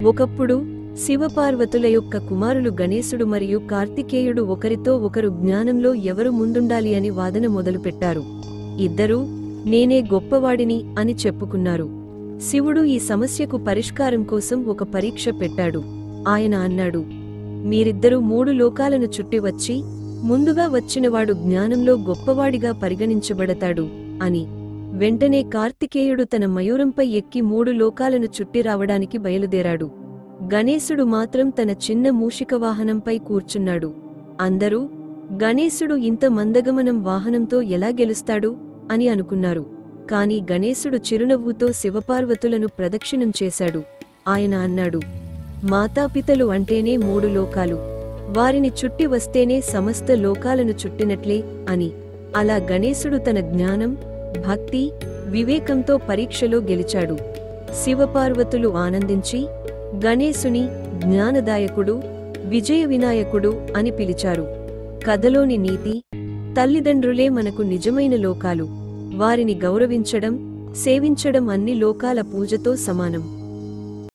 ఒకప్పుడు శివపార్వతుల యొక్క కుమారులు గణేశుడు మరియు కార్తికేయుడు ఒకరితో ఒకరు జ్ఞానంలో ఎవరు ముందుండాలి అని వాదన మొదలుపెట్టారు. ఇద్దరూ నేనే గొప్పవాడిని అని చెప్పుకున్నారు. శివుడు ఈ సమస్యకు పరిష్కారం కోసం ఒక పరీక్ష పెట్టాడు. ఆయన అన్నాడు, మీరిద్దరూ 3 లోకాలను చుట్టి వచ్చి ముందుగా వచ్చినవాడు జ్ఞానంలో గొప్పవాడిగా పరిగణించబడతాడు అని. వెంటనే కార్తికేయుడు తన మయూరంపై ఎక్కి 3 లోకాలను చుట్టి రావడానికి బయలుదేరాడు. గణేశుడు మాత్రం తన చిన్న మూషిక వాహనంపై కూర్చున్నాడు. అందరూ గణేశుడు ఇంత మందగమనం వాహనంతో ఎలా గెలుస్తాడు అని అనుకున్నారు. కాని గణేశుడు చిరునవ్వుతో శివపార్వతులను ప్రదక్షిణం చేశాడు. ఆయన అన్నాడు, మాతాపితలు అంటేనే 3 లోకాలు, వారిని చుట్టి వస్తేనే సమస్త లోకాలను చుట్టినట్లే అని. అలా గణేశుడు తన జ్ఞానం, భక్తి, వివేకంతో పరీక్షలో గెలిచాడు. శివపార్వతులు ఆనందించి గణేశుని జ్ఞానదాయకుడు, విజయ వినాయకుడు అని పిలిచారు. కథలోని నీతి: తల్లిదండ్రులే మనకు నిజమైన లోకాలు. వారిని గౌరవించడం, సేవించడం అన్ని లోకాల పూజతో సమానం.